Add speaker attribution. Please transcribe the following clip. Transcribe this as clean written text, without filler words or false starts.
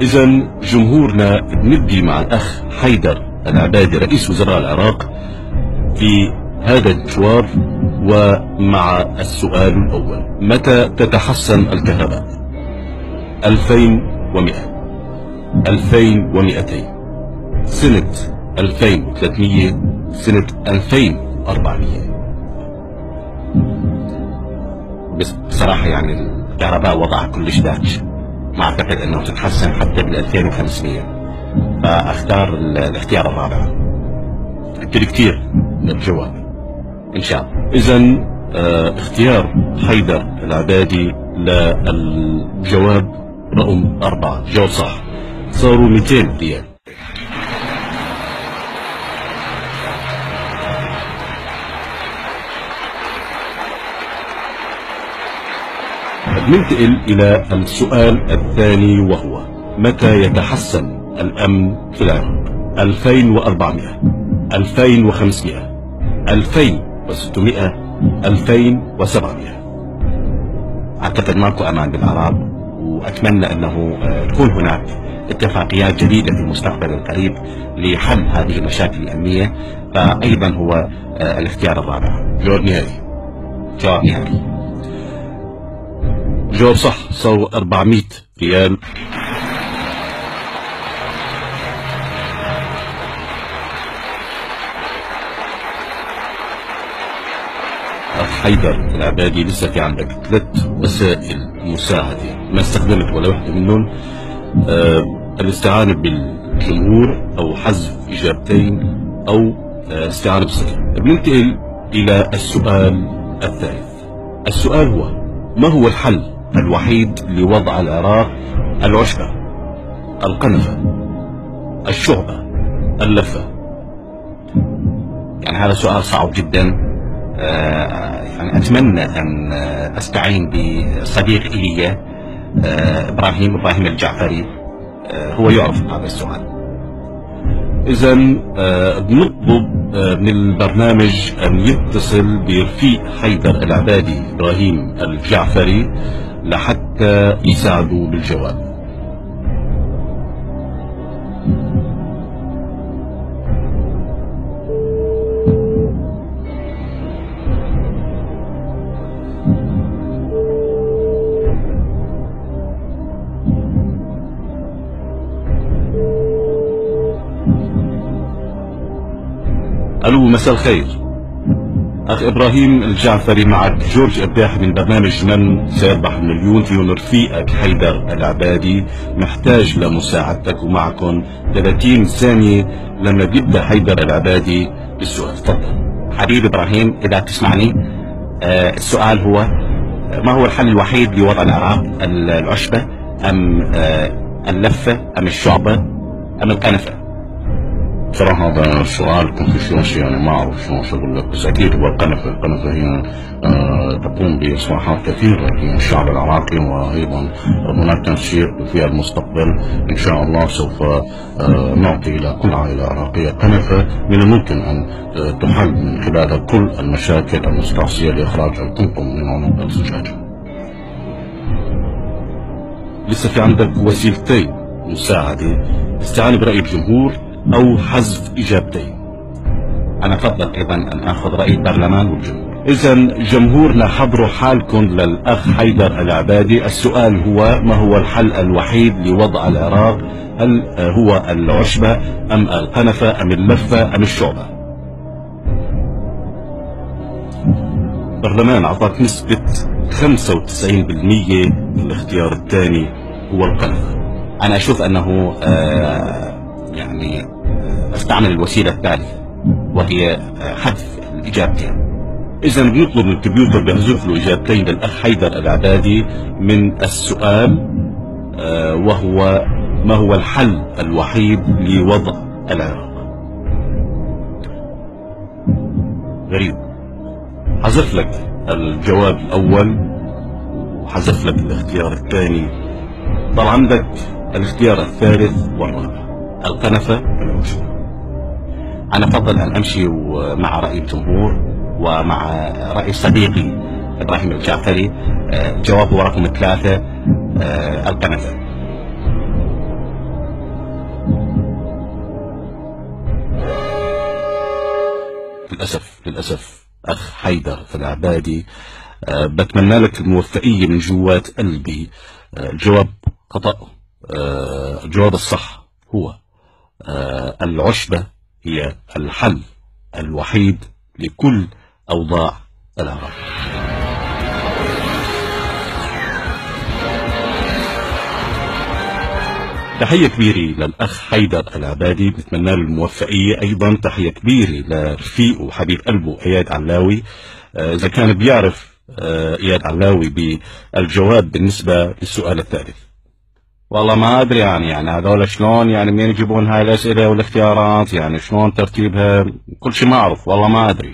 Speaker 1: إذا جمهورنا بندي مع الأخ حيدر العبادي رئيس وزراء العراق في هذا الجواب ومع السؤال الأول: متى تتحسن الكهرباء؟ 2100، 2200، سنة 2300، سنة 2400. بس بصراحة يعني الكهرباء وضعها كلش داج، ما أعتقد أنه تتحسن حتى بال 2500، فأختار الاختيار الرابع. كثير للجواب إن شاء الله. إذا اختيار حيدر العبادي للجواب رقم 4 جواب صح، صاروا 200 ريال. ننتقل إلى السؤال الثاني وهو: متى يتحسن الأمن في العراق؟ 2400، 2500، 2600، 2700. أعتقد ماكو أمان بالعراق، وأتمنى أنه تكون هناك اتفاقيات جديدة في المستقبل القريب لحل هذه المشاكل الأمنية، فأيضا هو الاختيار الرابع. جواب نهائي. جواب نهائي. جواب صح، صار 400 ريال. حيدر العبادي لسه في عندك 3 وسائل مساعدة ما استخدمت ولا واحدة منهم: الاستعانة بالجمهور أو حذف إجابتين أو استعانة بالصديق. بننتقل إلى السؤال الثالث. السؤال هو: ما هو الحل الوحيد لوضع العراق العشبة، القنفة، الشعبة، اللفة؟ يعني هذا سؤال صعب جدا. يعني أتمنى أن أستعين بصديق إلي إبراهيم الجعفري، هو يعرف هذا السؤال. إذا بنطلب من البرنامج أن يتصل برفيق حيدر العبادي إبراهيم الجعفري لحتى يساعدوا بالجواب. ألو، مساء الخير. أخ إبراهيم الجعفري، معك جورج إباحي من برنامج من سيربح المليون. فيهم رفيقك حيدر العبادي محتاج لمساعدتك، ومعكم 30 ثانية لما بيبدأ حيدر العبادي بالسؤال. تفضل حبيبي إبراهيم إذا تسمعني. السؤال هو: ما هو الحل الوحيد لوضع العراق العشبة أم اللفة أم الشعبة أم القنفة؟
Speaker 2: صراحة هذا السؤال كونفوشيوسي، يعني ما أعرف شلون أقول لك، بس أكيد هو القنفة. القنفة هي تقوم بإصلاحات كثيرة في الشعب العراقي، وأيضا هناك تنسيق في المستقبل إن شاء الله. سوف نعطي إلى كل عائلة عراقية قنفة من الممكن أن تحل من خلالها كل المشاكل المستعصية لإخراج القمقم من عنق الزجاجة.
Speaker 1: لسه في عندك وسيلتين مساعدة: استعانة برأي الجمهور أو حذف إجابتين.
Speaker 2: أنا أفضل أيضا أن أخذ رأي البرلمان والجمهور.
Speaker 1: إذا جمهورنا حضروا حالكم للأخ حيدر العبادي. السؤال هو: ما هو الحل الوحيد لوضع العراق؟ هل هو العشبة أم القنفة أم اللفة أم الشعبة؟ البرلمان أعطاك نسبة 95%. الاختيار الثاني هو القنفة.
Speaker 2: أنا أشوف أنه يعني استعمل الوسيلة الثالثة وهي حذف الإجابتين.
Speaker 1: إذا بنطلب من الكمبيوتر بيحذف له إجابتين للأخ حيدر العبادي من السؤال، وهو: ما هو الحل الوحيد لوضع العراق؟ غريب، حذف لك الجواب الأول وحذف لك الاختيار الثاني. طبعا عندك الاختيار الثالث والرابع: القنفة والعشبة.
Speaker 2: أنا أفضل أن أمشي مع رأي الجمهور ومع رأي صديقي إبراهيم الجعفري. جوابه رقم 3: القنفة.
Speaker 1: للأسف أخ حيدر العبادي، بتمنى لك الموفقية من جوات قلبي. الجواب خطأ. الجواب الصح هو العشبة هي الحل الوحيد لكل أوضاع العراق. تحية كبيرة للأخ حيدر العبادي، بنتمنى له الموفقية. أيضا تحية كبيرة لرفيقه وحبيب قلبه إياد علاوي. إذا كان بيعرف إياد علاوي بالجواب بالنسبة للسؤال الثالث. والله ما أدري يعني هذول شلون يعني منين يجيبون هاي الأسئلة والاختيارات، يعني شلون ترتيبها، كل شيء ما أعرف والله ما أدري.